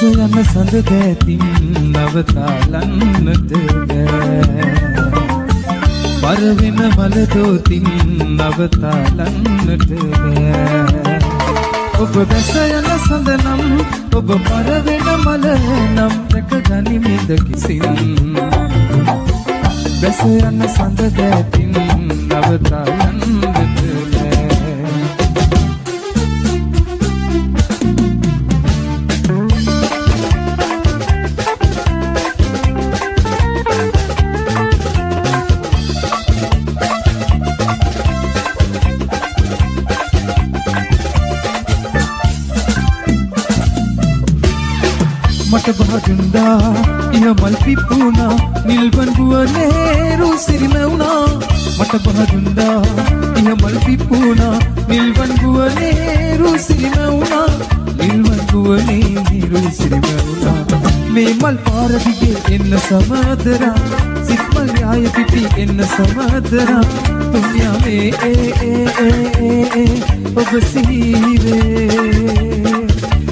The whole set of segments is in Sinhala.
යන සඳ දැතින් නවතාලන්නට බෑ පරවෙන මල දෝතින් නවතාලන්නට බෑ ඔබ බැස යන සඳ නම් ඔබ පරවෙන මල නම් දැක ගනිමිද කිසින් බැස යන සඳ දැතින් නවතාලන්නට බෑ මට බහදුන්දා ඉහ මල් පිපුණා නිල්වන් ගුවනේ රුසිරිම වුණා මට බහදුන්දා ඉහ මල් පිපුණා නිල්වන් ගුවනේ රුසිරිම වුණා නිල්වන් ගුවනේ රුසිරිම වුණා මේ මල් පාර දිගේ එන්න සමදරා සිත් මල් යාය පිපි එන්න සමදරා තුන්යා මේ ඔබ සිහිවේ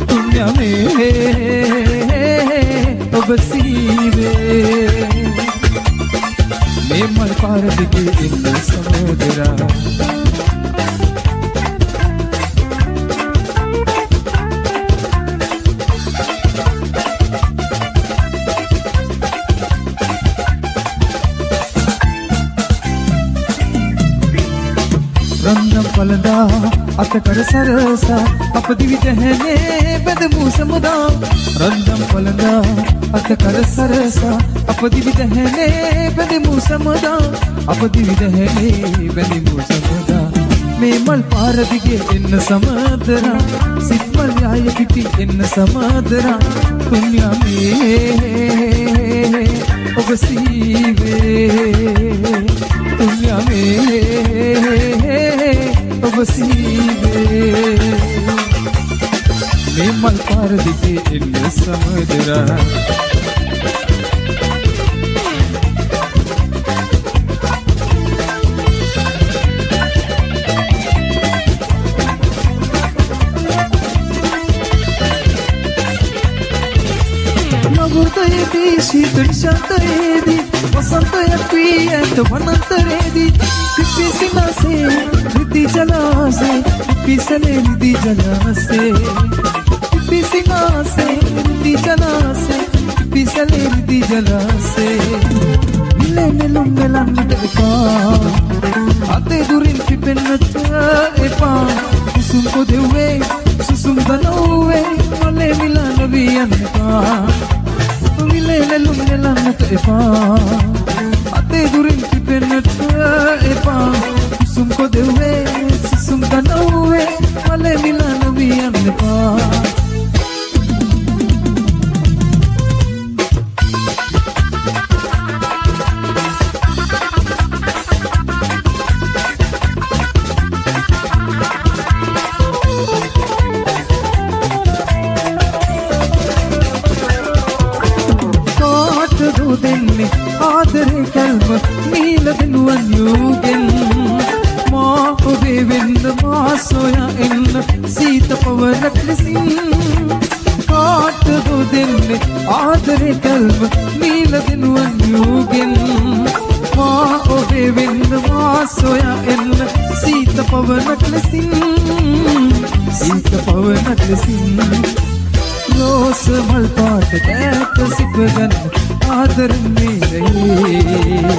තුන්යා මේ ඔබ සීවේ මේ මල් පාර දිගේ එන්න සමෝදරා රන්නම් පළඳා අතකර සරසා අප දිවිත හැනේ බැඳමු සමුදා රන්නම් පළඳා අතකර සරසා අප දිවිත හැනේ බැඳමු සමුදා අප දිවිත හැනේ බැඳමු සමුදා මේ මල් පාර දිගේ එන්න සමදරා සිත් මල් යාය පිපි එන්න සමදරා පුණ්‍යා මේ ඔබ සීවේ පුණ්‍යා මේ ඔබ සීවේ මේ මල් පාර දිගේ එන්න සමදරා නවුර්තයේදී ශීතල ශාන්තයේදී වසන්තයක් වී ඇත වනන්තරයේදී පිපිසිනාසේ රිදි ජලාසේ පිපිසලේ රිදි ජලාසේ පිපිසිනාසේ රිදි ජලාසේ පිපිසලේ රිදි ජලාසේ විලේ නෙළුම් නෙලන්නට එපා අතේ දුරින් පිපෙන්නට එපා කුසුම් කොදෙව්වේ සුසුම් දනව්වේ මලේ මිලන වී යන්න එපා විලේ නෙළුම් නෙලන්නට එපා අතේ දුරින් පිපෙන්නට එපා කුසුම් කොදෙව්වේ සුසුම් දනව්වේ මලේ මිලන වී යන්න එපා දෙන්නේ ආදරේ කල්ම නීල දෙනුවන් යුගෙන් මා ඔබේ වෙන්න මා සොයා එන්න සීත පවරක් ලෙසින් කාටද දෙන්නේ ආදරේ කල්ම නීල දෙනුවන් යුගෙන් මා ඔබේ වෙන්න මා සොයා එන්න සීත පවරක් ලෙසින් සීත පවරක් ලෙසින් රෝස මල් පාට දැක සිපගන්න ආදරන්නේ රේ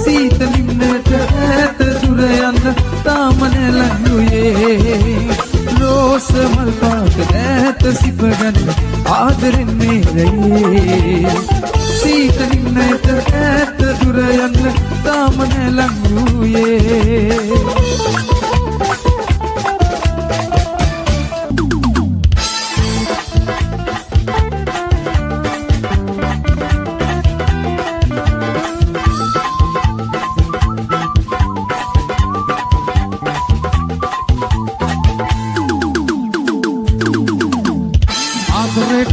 සීතලින්නට ඈත දුර යන්න තාම නැලඟුයේ රෝස මල් පාට දැක සිපගන්න ආදරන්නේ රේ සීතලින්නට ඈත දුර යන්න තාම නැලඟුයේ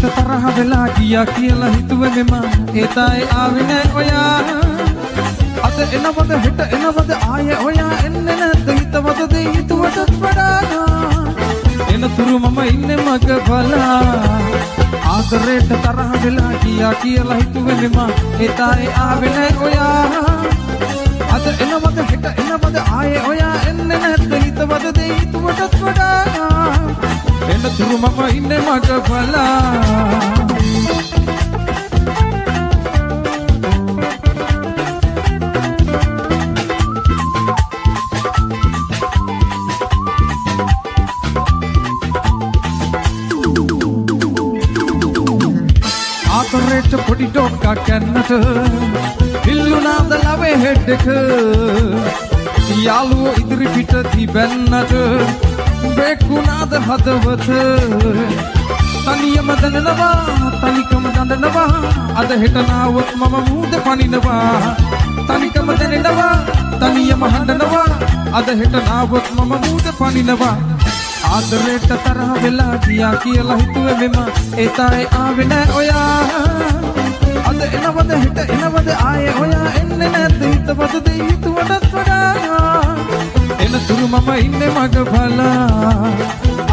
තරහ වෙලා ගියා කියලා හිතුවනේ මම ඒතයි ආවේ නෑ ඔයා අද එනවද හෙට එනවද ආයේ ඔයා එන්නේ නැද්ද හිතවද දෙයි හිතුවටත් වඩා එනතුරු මම ඉන්නේ මග බලා ආදරේට තරහ වෙලා ගියා කියලා හිතුවේ මෙම එතාේ ආවේ නැහැ ඔයා අද එනවද හෙට එනවද ආයේ ඔයා එන්නේ නැත්ද හිතවද දෙයි හිතුවටත් වඩා එන්න තුරු මම ඉන්නේ මග බලා ආතරේට පොඩි ඩොක්කා කන්නට ඉල්ලුනාද ලවේ හෙඩ් එක යාළුවෝ ඉදිරි පිට තිබෙන්නට බෙකුණාද හදවත තනියම දනනවා තනිකම දඬනවා අද හෙට නාවොත් මම මූද පනිනවා තනිකම දනනවා තනියම හඬනවා අද හෙට නාවොත් මම මූද පනිනවා ආදරේට තරහ වෙලා ගියා කියලා හිතුවේ මෙම එතාේ ආවේ නැහැ ඔයා අද එනවද හෙට එනවද ආයේ ඔයා එන්නේ නැද්ද හිතවද දෙයි හිතුවටත් වඩා එන තුරු මම ඉන්නේ මග බලා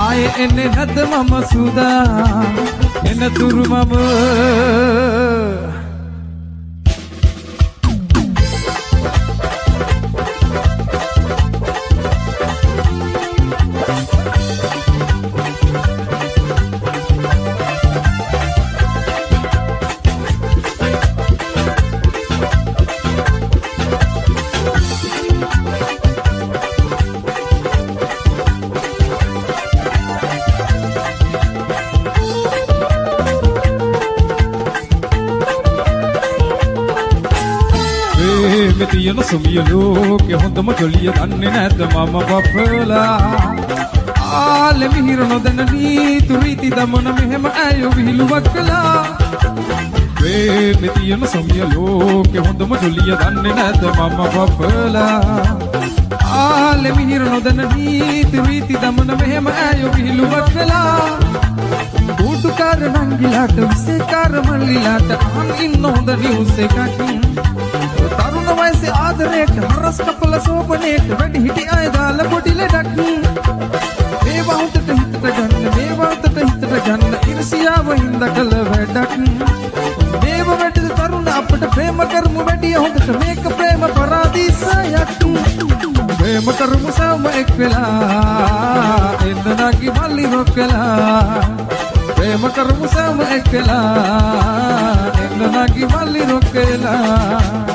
ආයේ එන්නේ නැද්ද මම සුදා එන තුරු මම තියන සුමිය ලෝකෙ හොඳම ජොලිය දන්නේ නැද්ද මම බපලා ආලෙ මිහිර නොදැන නීතු රීති දමන මෙහෙම ඇයෝ විහිළුවක් කළා මේ තියන සුමිය ලෝකෙ හොඳම ජොලිය දන්නේ නැද්ද මම බපලා ආලෙ මිහිර නොදැන නීතු රීති දමන මෙහෙම ඇයෝ විහිළුවක් කළා ඌටුකාර නංගිලාට විසේකාර මල්ලිලාට අහන් ඉන්න හොඳ නිවුස් එකක් තරුණ වයසේ ආදරේට හරස් කපල සෝපනේට වැඩි හිටි අය දාලා පොඩි ලඩක් මේ වහුතට හිතට ගන්න මේ වහුතට හිතට ගන්න ඉර්ෂියාව හින්දා කළ වැඩක් මේව වැඩි තරුණ අපට ප්‍රේම කරමු වැඩි හොඳට මේක ප්‍රේම පරාදීසයක් ප්‍රේම කරමු සම එක් වෙලා එන්න නැගි මල්ලි රොක්කලා ප්‍රේම කරමු සම එක් වෙලා එන්න නැගි මල්ලි රොක්කලා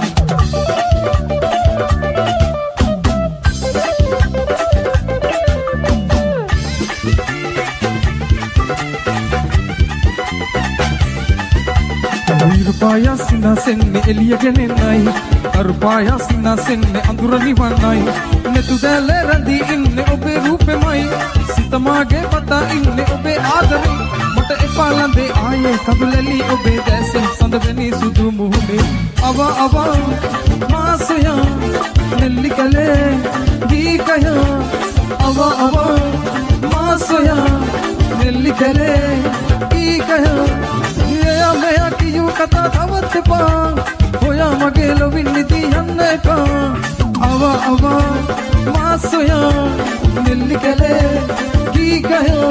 Arupaya sina senne eliyagene nai Arupaya sina senne andura nivanai Netu dele randi inne obe rupe mai Sitamage pata inne obe adare Mata epalande aaye kaduleli obe dese Sandaveni sudu muhune Ava ava maasaya Nellikale geekaya Ava ava maasaya Nellikale geekaya Yeya meya kiyu kata thavat pa hoya mage lovin niti hanne pa ava ava masoya nellikale ki gaya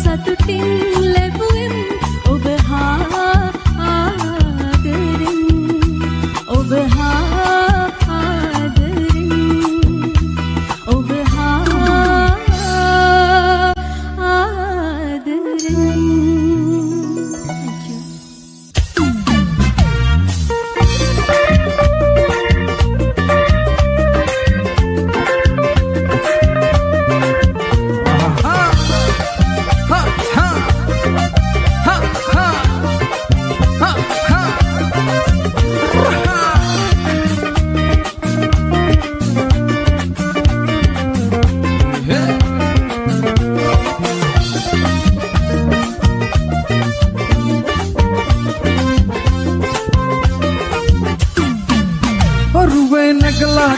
සතුටින් ලැබුවෙම් ඔබ හා ආදරෙන් ඔබ හා ආදරෙන් ඔබ හා ආදරෙන්. Thank you.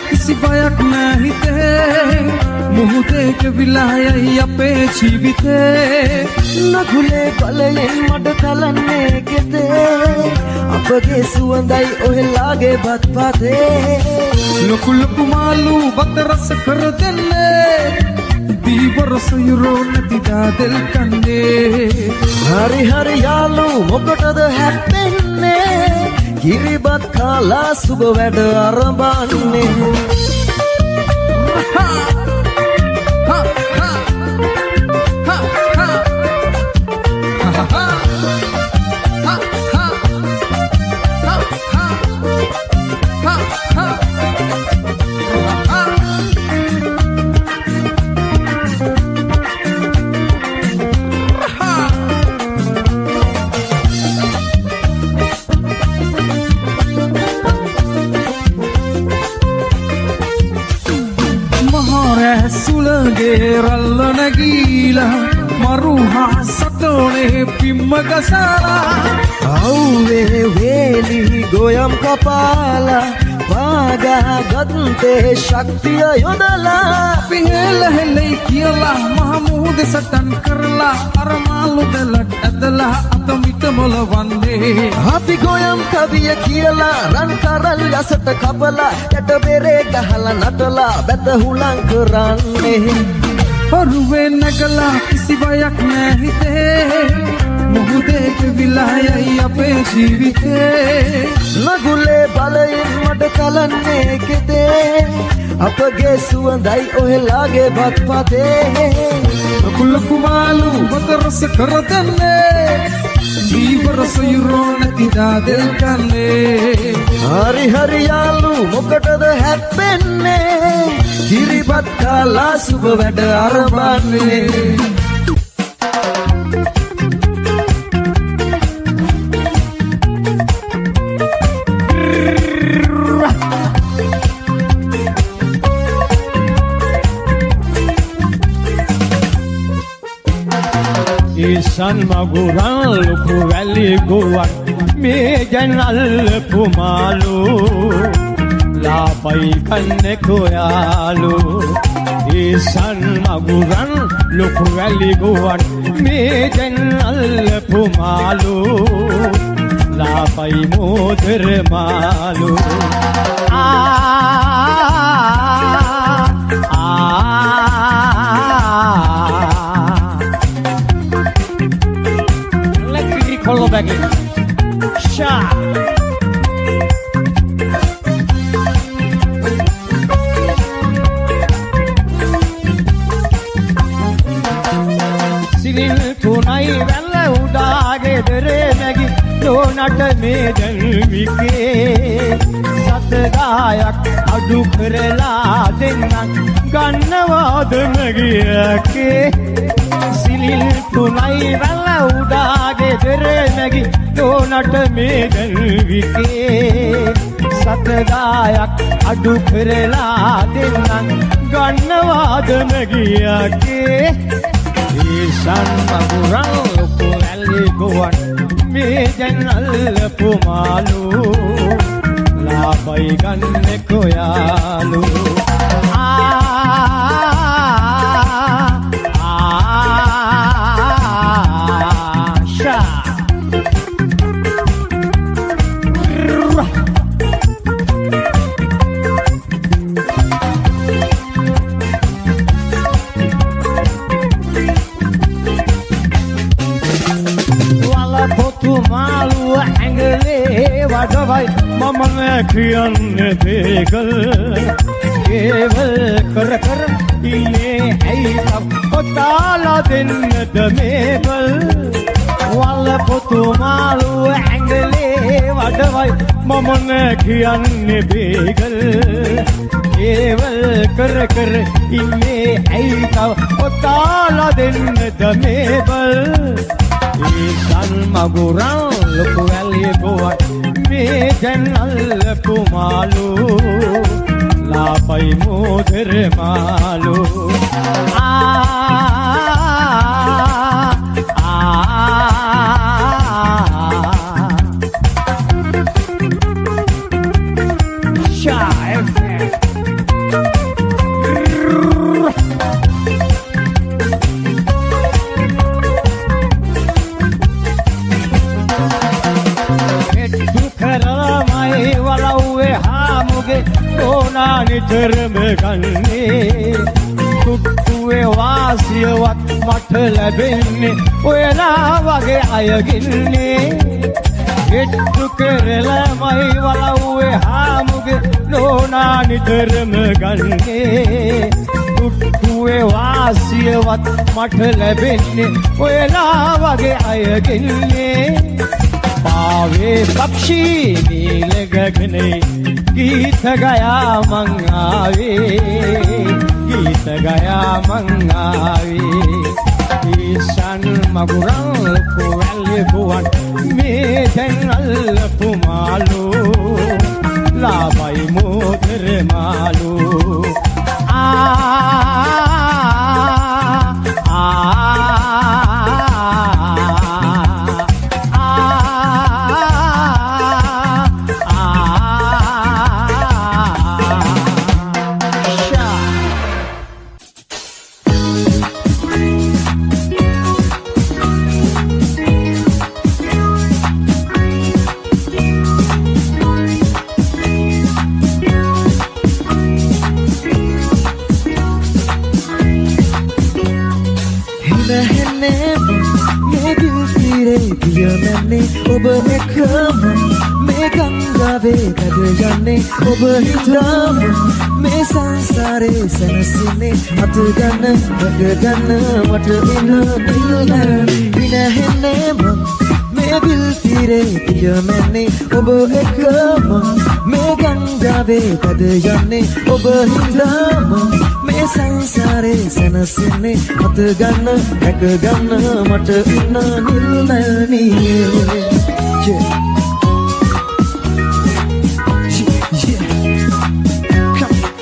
किसी बायक नहीं थे मुहूते के विलाय अपे जीविते न खुले पले मड तलने के ते अपगे सुवंदाई ओहे लागे बत पाते लुक लुक मालू बत रस कर देने दीवर सयुरो नतीजा दिल कन्ने हरि हरि यालू मोकटद हैप्पीने किरिबत खाला सुब වැඩ අරඹන්නේ रल्ल नगीला मरुहा सटोने पिम्मगसाला औवे वेली गोयम कपाला वागा गत्ते शक्तिय योदला पिहेल हेले कियला महमूद सटन करला अरमालु दलट अदला अतमित मोल वंदे අපි ගොයම් කවිය කියලා රන් කරල් යසට කපලා යට බෙරේ ගහලා නටලා බැත හුලං කරන්නේ ඔරුවේ නැගලා කිසි බයක් නැහිතේ මුහුදේ විලායයි අපේ ජීවිතේ නගුලේ බලයින් මඩ කලන්නේ කෙතේ අපගේ සුවඳයි ඔහෙලාගේ බත් පතේ කුල කුමාලු බත රස කර දෙන්නේ जीवर सयुरो नतीजा दिल कन्ने हरि हरि यालू මොකටද හැප්පෙන්නේ කිරිබත් කාලා සුබ වැඩ අරඹන්නේ ईशान मगुरां लुकु वैली गुवन में जनल पुमालू लापई कन्ने कोयालू ईशान मगुरां लुकु वैली गुवन में जनल पुमालू लापई मोदर मालू आ Follow back in. Shot. Silil tunai vella udage dere magi donat me janvike satgayak adu karala dennan gannawad magiyake Silil tunai vella udage dere magi donat me janvike satgayak adu karala dennan gannawad magiyake ईशान मगुरां लुकु वैली गुवन में जनल पुमालू लापई गन्ने कोयालू आशा මාළුව ඇඟලේ වඩවයි මම කියන්නේ බේගල් කේවල් කර කර ඉන්නේ ඇයි පොතාලා දෙන්නද මේබල් වල පොතු මාළුව ඇඟලේ වඩවයි මම කියන්නේ බේගල් කේවල් කර කර ඉන්නේ ඇයි පොතාලා දෙන්නද මේබල් ඊසන් මගුරන් ලොකු වැලිය ගොවක් මේ දැන් අල්ලපු මාළු ලාපයි මොදර මාළු නිතරම ගන්නේ කුක්කුවේ වාසියවත් මට ලැබෙන්නේ ඔයලා වගේ අයගින්නේ ගෙට්ටු කරලමයි වලව්වේ හාමුගේ නෝනා නිතරම ගන්නේ කුක්කුවේ වාසියවත් මට ලැබෙන්නේ ඔයලා වගේ අයගින්නේ පාවේ පක්ෂී නීල ගගනේ गीत गया मंगावे गीत गया मंगावे ईशान मगुरं को वेल्ले बुवन में देंगल पुमालो लाबाई मोदर मालो ඔබ එකම මේ ගංගාවේ ගද යන්නේ ඔබ හිතාම මේ සංසාරේ සැනසෙන්නේ අත ගන්න වග ගන්න මට ඉන්න විනහෙන්නේ මේ විල් තීරේ පියමන්නේ ඔබ එකම මේ ගංගාවේ ගද යන්නේ ඔබ හිතාම මේ සංසාරේ සැනසෙන්නේ අත ගන්න වග ගන්න මට ඉන්න නිල්නනියේ Yeah.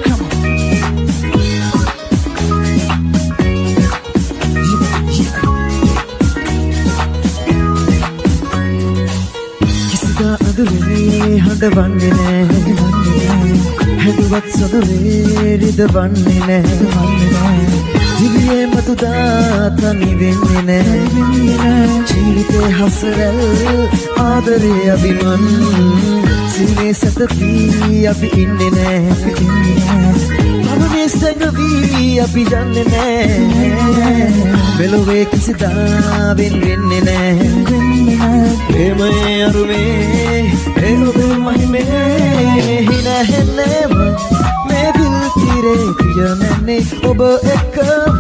Come on. Kisida adure hadwanne ne haduwat sadure ridwanne ne දිවියේ මතු දාතනි වෙන්නේ නෑ ජීවිතේ හසරල් ආදරේ අභිමන් සිනේ සතදී අපි ඉන්නේ නෑ මමනේ සැඟවී අපි යන්නේ නෑ මෙලොවේ කිසිදාවෙන් වෙන්නේ නෑ ප්‍රේමයේ අරුමේ ඒ ඔබේ මහිමේ හිනහෙන්නේම මේ විල් තීරේ පියමන්නේ ඔබ එකම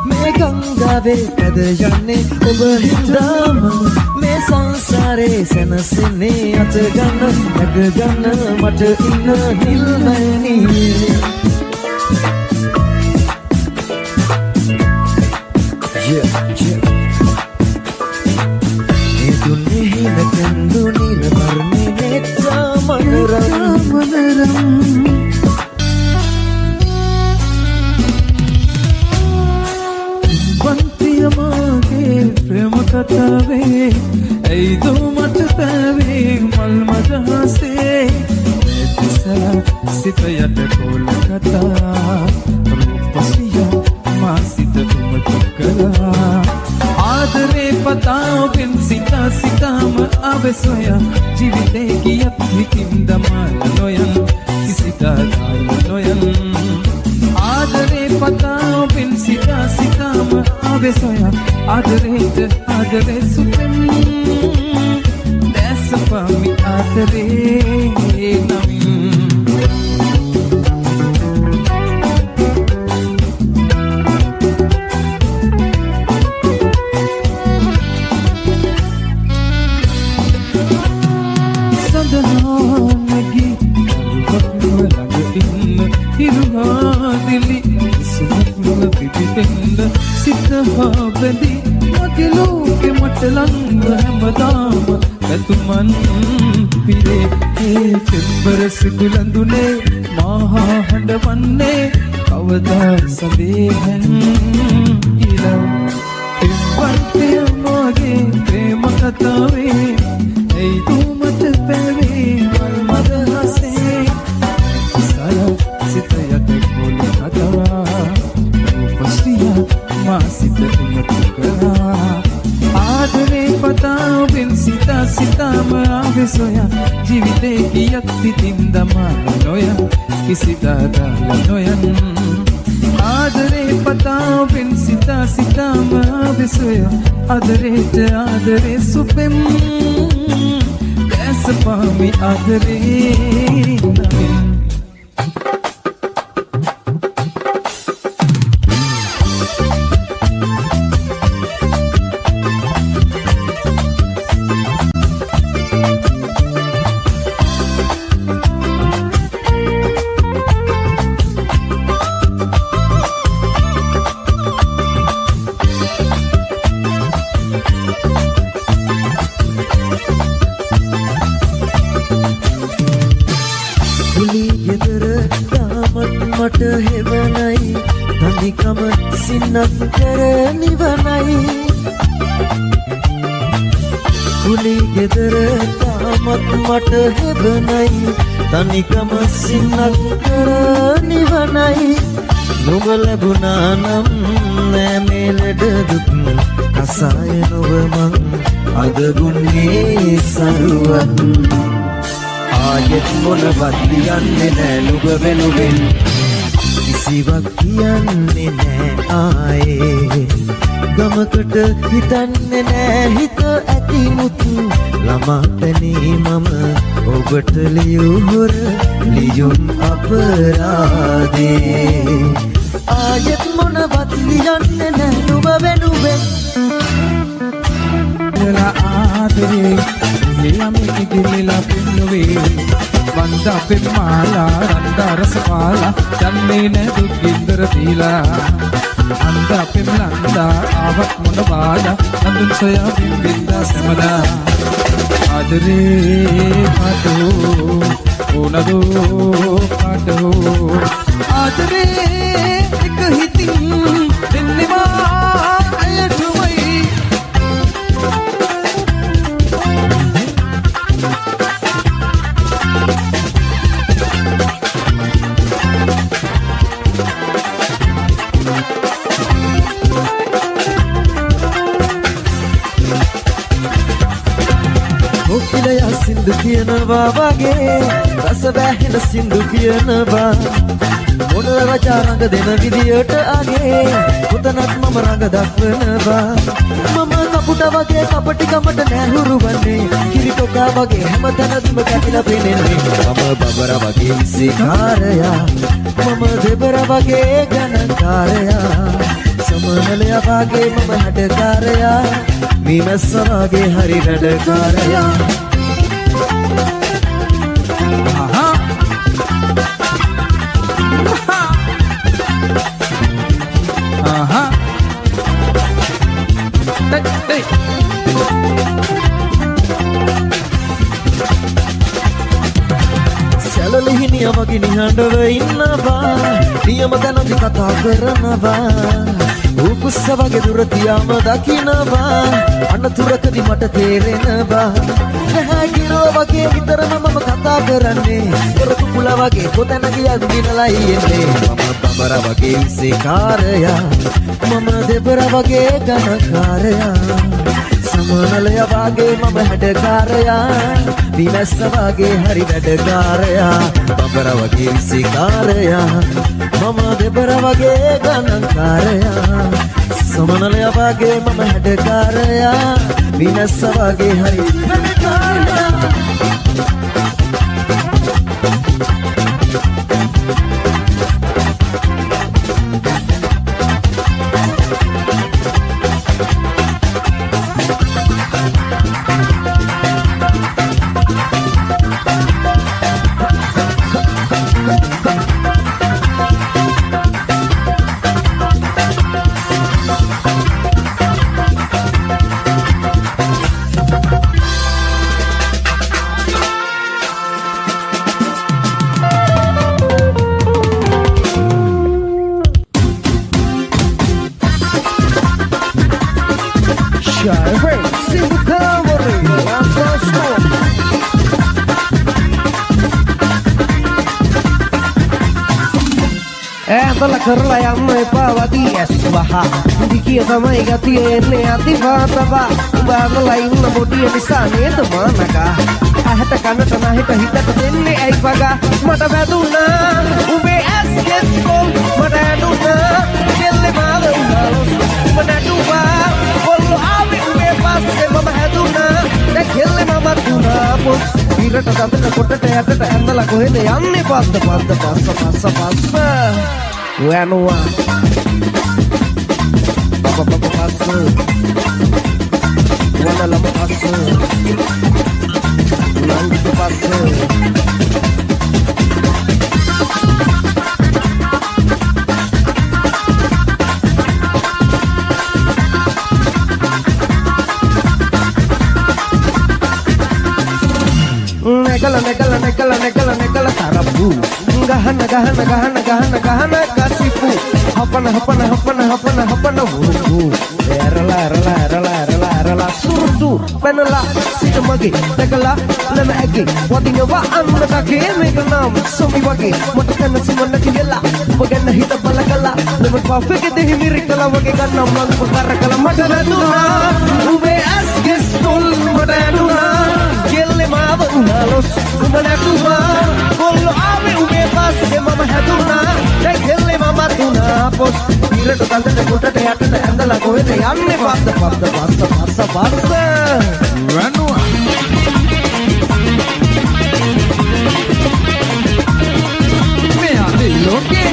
මේ ගංගාවේ පැද යන්නේ ඔබ හිතාම මේ සංසාරේ සැනසෙන්නේ අත ගන්න නැග ගන්න මට ඉන්න නිල්මනියේ මේ දුන්නේ හින කඳු නිල වර්ණේ නෙත්තා මනරම් प्रेम कथावे ऐदो मत तावे मल मजहसे दिसला सितयत कोलकाता रूपसिया मासित तुम तकला आदरे पताओ बिन सिता सिताम आवे सोया जीविते कियत हिकिंद माल नोयन किसिता दाल नोयन आदरे पताओ बिन सिता सिताम आवे सोया आदरे सुतम දැසපමි ආදරේ නමින් සඳහනකි හිරුවාදිලි සුමුල පිපිතෙන්ද සිතහා බැඳි මගේ ලෝකෙ මට ළඟ හැමදාම ඇතුමන් පිරේ ඒ පෙම්බර සිකුලඳුනේ මහා හඬවන්නේ කවදා සදේහන් කියලා එවන්තය මගේ ප්‍රේම කතාවේ ඒ තුමට පැවේ මල් මද හසේ සිත යට කොල කතා උපස්තිය මා සිත තුමට කරා ආදරේ පතාවෙන් සිතාම ආවේ සොයා ජීවිතේ කියක් පිටින් දමා නොය කිසිදාද නොයන් ආදරේ පතාවෙන් සිතාම ආවේ සොයා ආදරේ සුපෙම් දැසපමි ආදරේ නමින් මට හෙවනයි තනිකම සින්නත් කර නිවනයි කුලි ගෙදර තාමත් මට හෙවනයි තනිකම සින්නත් කර නිවනයි නුඹ ලැබුණා නම් නෑ මේ ලෙඩ දුක් කසාය නොව මං අද දුන්නේ සරුවත් ආයෙත් මොනවත් ලියන්නේ නෑ නුඹ වෙනුවෙන් කිසිවක් කියන්නේ නෑ ආයේ ගමකට හිතන්නේ නෑ හිත ඇති මුතු ළමාටනේ මම ඔබට ලියුහොර ලියුම් අපරාදේ ආයෙත් මොනවත් ලියන්නේ නෑ නුඹ වෙනුවෙන් වෙලා ආදරේ ලියමි කිරිලා පින්නුවේ වන්ද පෙම්මාලා රන්දා රසපාලා යන්නේ නැ දුක් ගින්දර දීලා අන්ද පෙම්ලන්දා ආවත් මොන බාලා නඳුන් සොයා බින්දා සමදා ආදරේ පාටෝ ඕනදෝ පාටෝ ආදරේ එක හිතින් දෙන්නවා අයටුමයි කොකිලයා සින්දු කියනවා වගේ රස වැහෙන සින්දු කියනවා මොන රජා රඟ දෙන විදියට අගේ පුතනත් මම රඟ දක්වනවා මම කපුට වගේ කපටිකමට නැහුරු වන්නේ කිරිටොකා වගේ හැමතැනදීම කැපිලා පෙනෙන්නේ මම බබර වගේ ඉසිකාරයා මම දෙබර වගේ ගණන්කාරයා සමනලයා වගේ මම හැඩකාරයා මීමැස්ස වගේ හරි වැඩකාරයා සැලලිහිනිය වගේ නිහඬව ඉන්නවා නියම තැනදි කතා කරනවා උකුස්ස වගේ දුර තියාම දකිනවා අනතුරකදී මට තේරෙනවා නැහැ කිරෝ වගේ විතරම මම කතා කරන්නේ පොරතු කුල වගේ කොතැන ගියත් දිනලයි එන්නේ මම බබර වගේ ඉසිකාරයා මම දෙබර වගේ ගණකාරයා සමනලය වගේ මම හැඩකාරයා විමැස්ස වගේ හරි වැඩකාරයා බබර වගේ ඉසිකාරයා මම දෙබර වගේ ගණන්කාරයා සමනලය වගේ මම හැඩකාරයා විමැස්ස වගේ හරි වැඩකාරයා ඇඳලා කරලා යන්න එපා වදී ඇස් වහ දිකිය තමයි ගතිය එන්නේ අතිවාතවා උඹ ඇඳලා ඉන්න බොඩිය නිසා නේද මානකා ඇහැට කනට නැහිට හිතට දෙන්නේ ඇයි පගා මට වැදුනා උඹේ ඇස් කෙස්කොල් මට ඇදුනා කෙල්ලේ මාව උනාලොස් උඹ නැටුවා කොල්ලෝ ආවේ උඹේ පස්සේ මම හැදුනා දැන් කෙල්ලේ මම තුනා පොස් ඉරට දතට කොටට යටට ඇඳලා කොහෙද යන්නේ පස්ස පස්ස Wanua Papa pasu Wana lama pasu Nanti pasu Negala tarabu Gahana kasipu Hapana wurubu Rela surdu Penela sitamagi Negala lema agi Wadinya waan nakake Meganam sumi wagi Matakana simana kigela Bagana hita balagala Lemat pafeke dehi mirikala Wagi ganam lang pakarakala Madaduna Ube asges tol Madaduna Gele maava unalos Madaduna Kollo ave ube passe Mama haduna Gele mama tuna Pos Irata taldata kotata yatata Andala kohede yanne Passa Ranua Me ade loke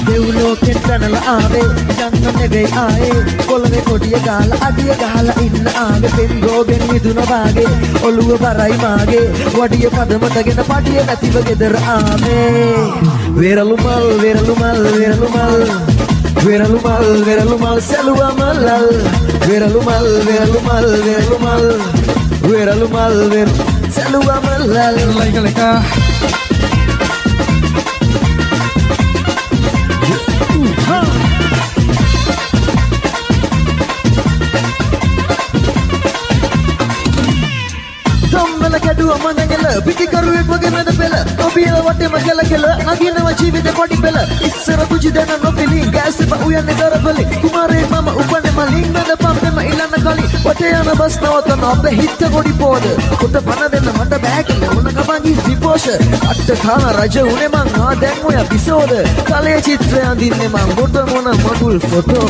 Devloken tanala aave janna nege aaye kolave kodiya gala adiya gala inna aave pengogen miduna waage oluwa barai maage wadiya padamata padiya nathiwa gedara aave veralumal seluwa malal veralumal seluwa malal Leka Kadua manangela piki karuwe wage meda pela obiela watte magala kela naginawa jeevithe podi pela issara tujidana nopili gas ba uyanne darabali kumare mama upane malingada pampema ilana kali wate yana bas nawatana appe hitta godi poda kota pana denna mata baakle ona kabangi diposh atta khana raja une man ha den oya episode kale chitra andinne man mota mona magul photo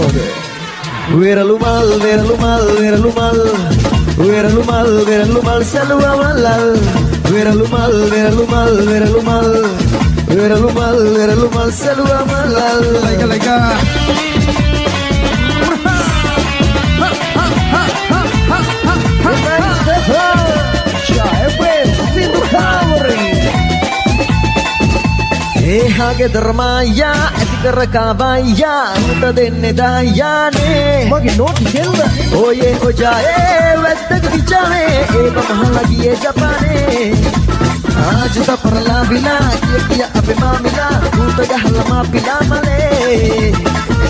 veralumal seluwa malal veralumal seluwa malal Leka Hage dharmaya etikara kavaya uta denne dayane mage noti gella oye ojaye weddaga vichane eba mahalagiye japane aaj ta parla bila kiya abe mamila uta gahla ma pila male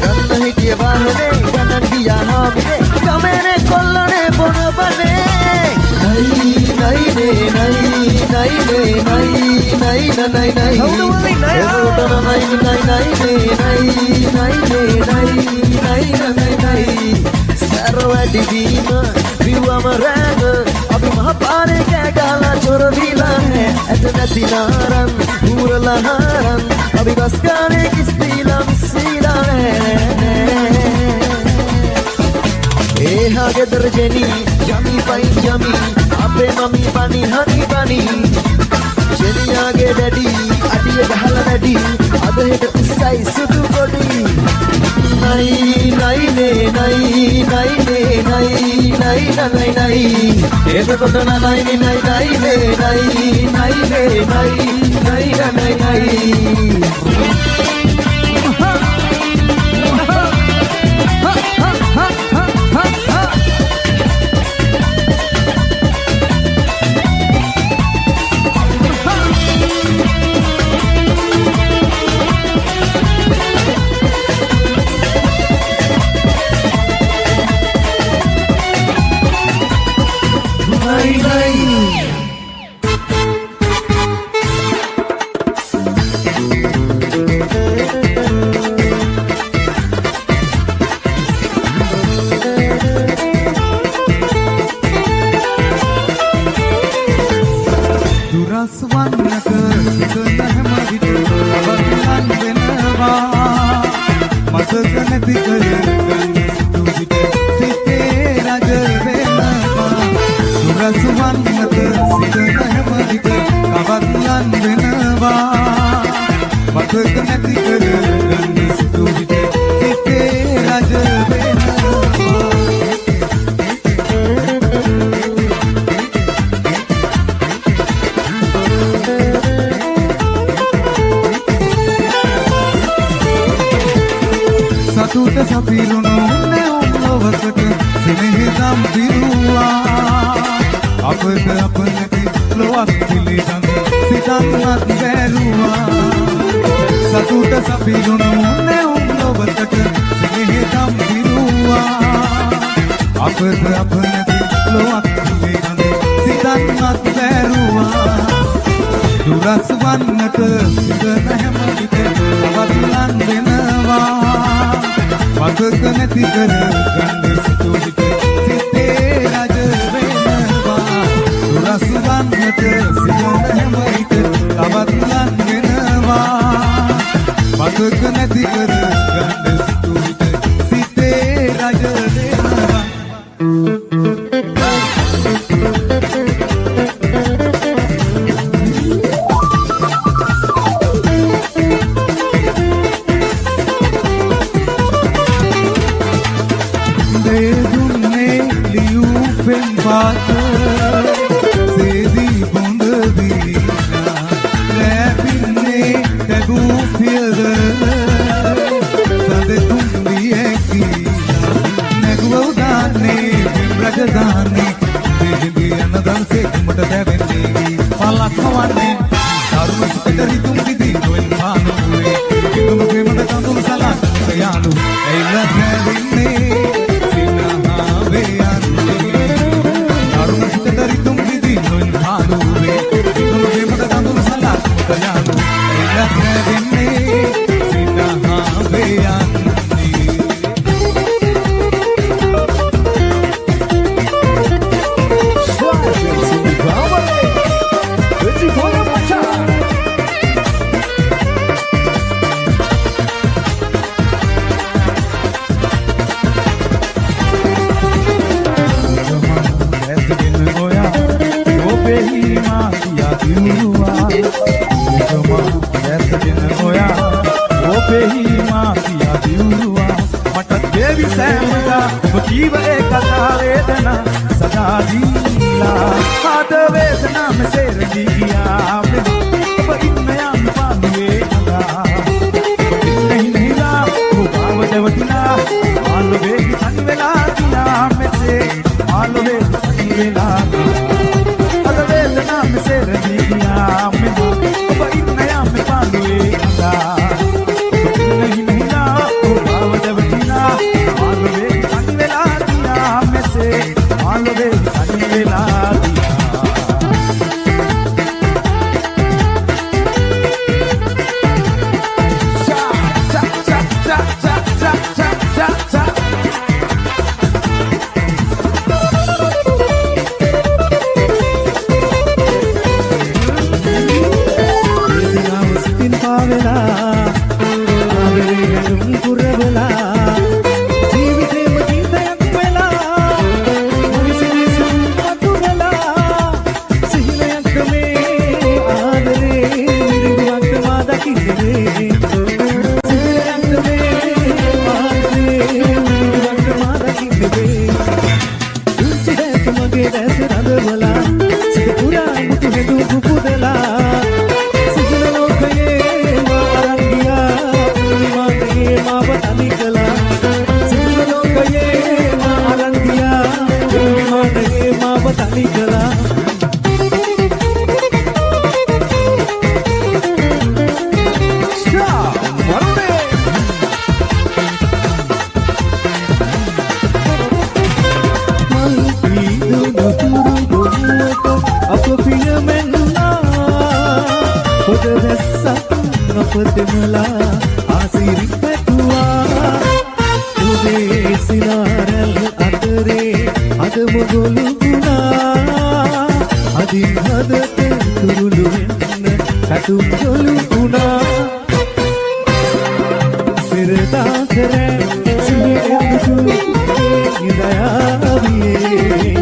ganna hitiye wahane ganan giya hamile kamene kollane bonabane Sarwadi bima viwa maranga abi mahapane ke gala chor vila hai atna dinaran pura haran abi baskane kistila misila hai hage sugar jenny, yummy fine yummy. Ape mummy bunny honey bunny. Jenny aage daddy, adiye gahala daddy. Ade heta pissai sudu body. Nai nai ne nai nai ne nai nai nai nai. Eka kota na nai ne nai nai ne nai nai ne nai nai nai nai. සිනාරැල් අතරේ අදම ගොළු වුණා අදින් හදට කුරුළු වෙන්න කටුම් ගොළු වුණා පෙරදා කරෑ සිහිනෙන්දු ඉදයාවියේ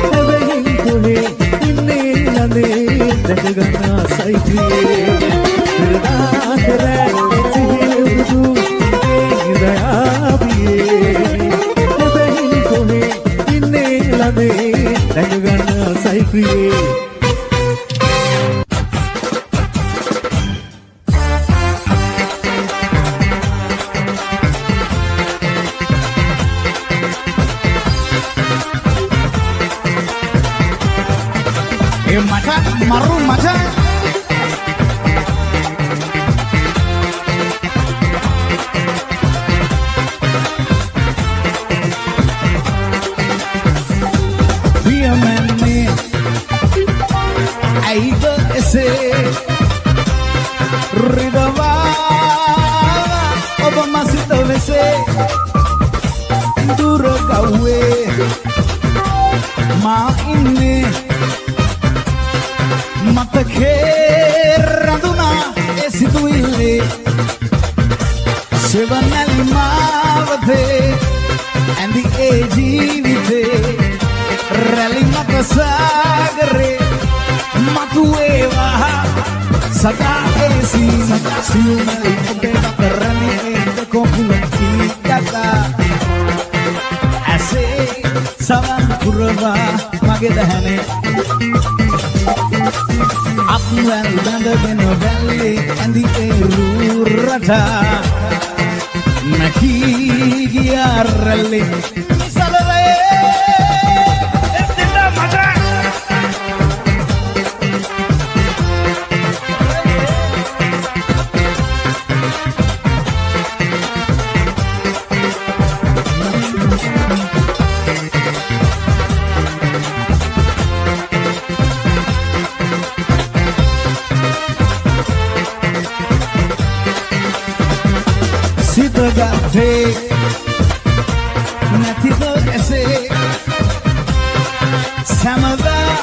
හැබැයි කොහේ ඉන්නේ ළඳේ දැක ගන්න සයිතියේ පෙරදා කරෑ සිහිනෙන්දු දැක ගන්න සයිප්‍රියේ මට මරු මට මගේ දහනේ අප්වැල් බඳගෙන වැල්ලේ ඇඳි ඒ රට නැකී ගියා රැල්ලේ සලරේ එස්තිලා මට නැතිව ඇසේ සමදා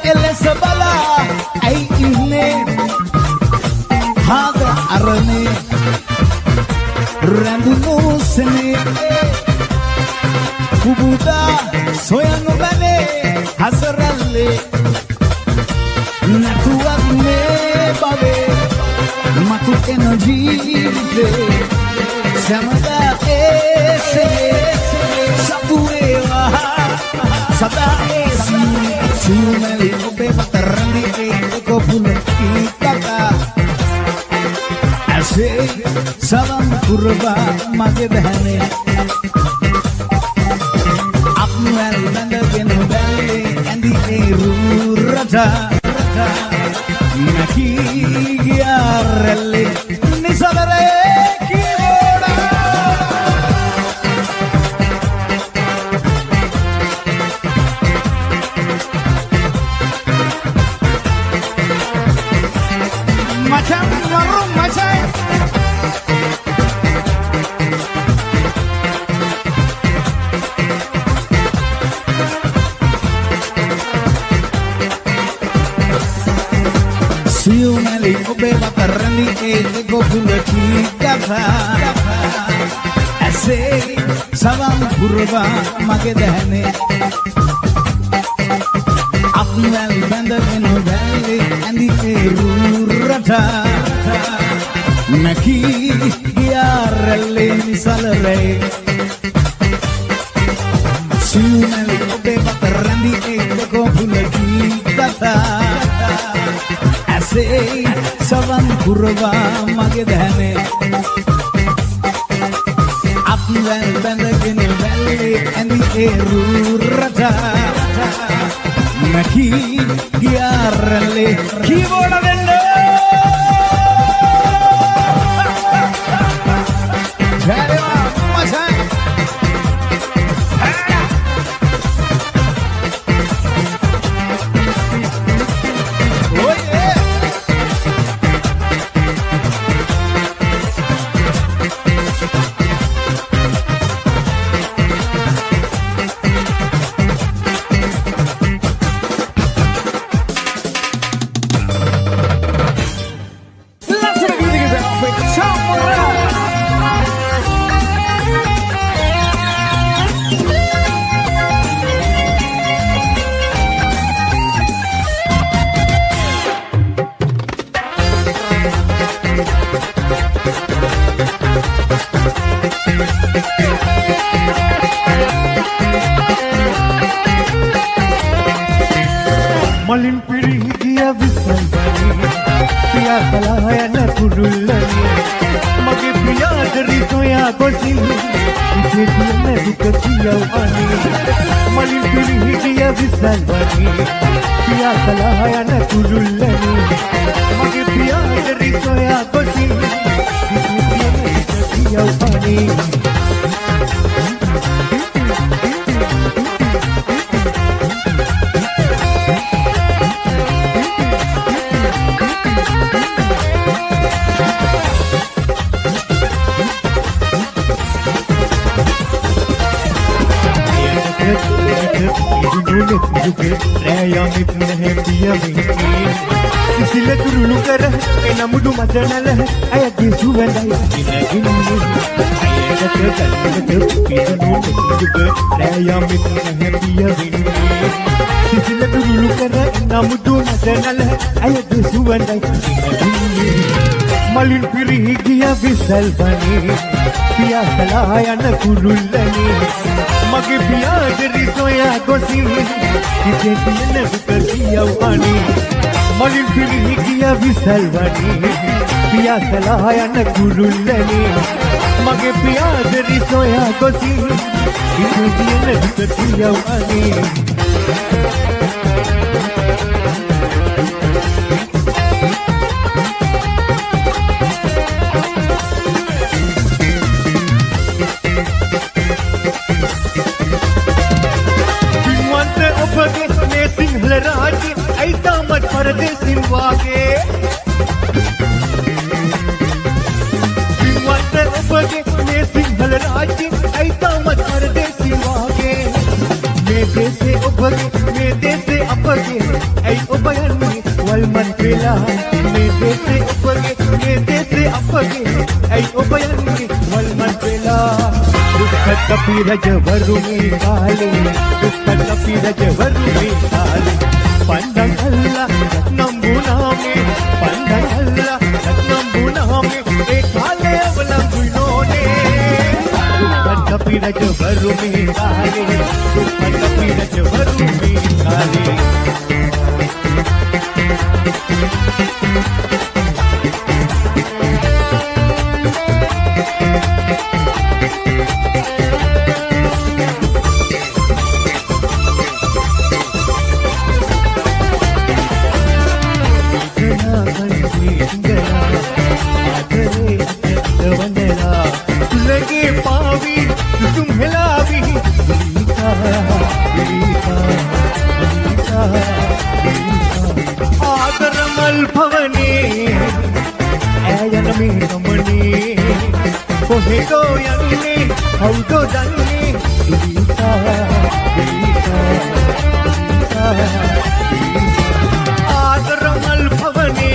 එලෙස බලා ඇයි ඉන්නේ හාද අරනේ රැඳුණු සෙනේ කුබුදා සොයනු බැනේ හසරල්ලේ නැතුවත් මේ බවේ මතු එන ජීවිතේ සමදා ඒසේ සතුවේවා සදා ඒසී සියුමැලි ඔබේ පතරන්දි ඒකෝ පුලකී කතා ඇසේ සවම් කුරවා මගේ දහනේ අප්වැල් බඳගෙන බැල්ලේ ඇඳි ඒ රට නැකී ගියා රැල්ලේ නිසලරේ ඔබේ වතරණි ඒකෝ පුලකී කතා ඇසේ සවම් පුරවා මගේ දහනේ අප්වැල් බඳගෙන වැල්ලේ ඇඳි ඒ රට නැකී ගියා රැල්ලේ නිසලරේ සියුමැලි ඔබේ වතරණි ඒකෝ පුලකී කතා සවන් පුරවා මගේ දහනේ අප්වැල් බඳගෙන වැල්ලේ ඇඳි ඒ රට නැකී ගියා රැල්ලේ කීබෝඩ දෙන්න ජයවා මචන් කුරුල්ලනේ මගේ පියාදරි සොයා ගොසින් ඉතේ තියෙන දුක කියව අනේ මලින් පිරි ගිය විසල් වනේ පියා කලහ යන කුරුල්ලනේ මගේ පියාදරි සොයා ගොසින් ඉතේ තියෙන දුක කියව අනේ Raya mitna hai piya vinni Isile kurulu kara enamudu madanala ayagi suvandai inaginni ayagata kalmata pidunu mittuga Raya mitna hai piya vinni Isile kurulu kara enamudu madanala ayagi suvandai inaginni Malin piri giya visal bani piya salayana kurullani mage piyadari soya gosin ite tiyana duka kiyawani malin piri giya visal bani piya salayana kurullani mage piyadari soya gosin ite tiyana duka kiyawani राज ऐसा मत परदेसी वागे ने सिंहल राज ऐसा मत परदेसी वागे मेरे से उभगे मेरे से अपगे ऐ उभयन वल मन पेला मेरे से उभगे मेरे से अपगे ऐ उभयन वल मन पेला दुख कपीरज वरुणी काले दुख कपीरज वरुणी काले पंडंग अल्लाह नंबुनामे पंडंग अल्लाह नंबुनामे एक काले अवलंग गुनोने दुख कपीरज वरुणी काले दुख कपीरज वरुणी काले आदरमल भवने आयन में रमणे कोहे तो यन्ने हौदो दन्ने लीता आदरमल भवने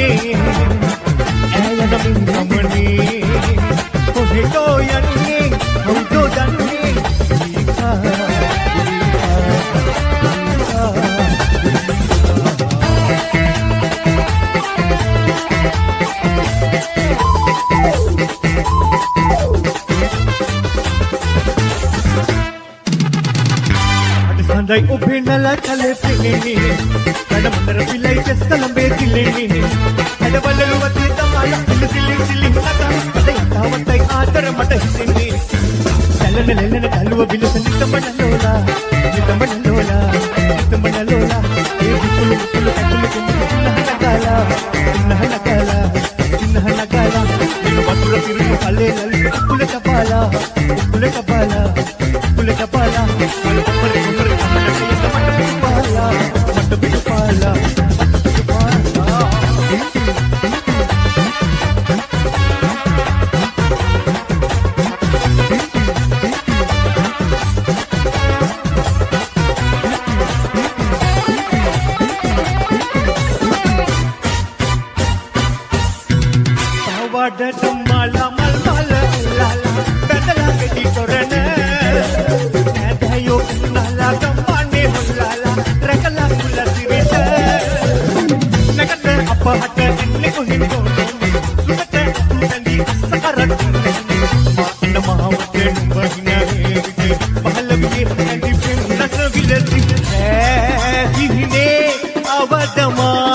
आयन में रमणे कोहे तो यन्ने हौदो दन्ने लीता Dai ubinala kale pinini kada mandar pilai keskalambe dilini kada balalu wati tamala silli silli nata kada tawatai aadar mata hisini selana lelana kaluwa bilusani tamanalola e bikulu bikulu kakulu nakala ninu batura tiru kale lalu kule kapala Avadama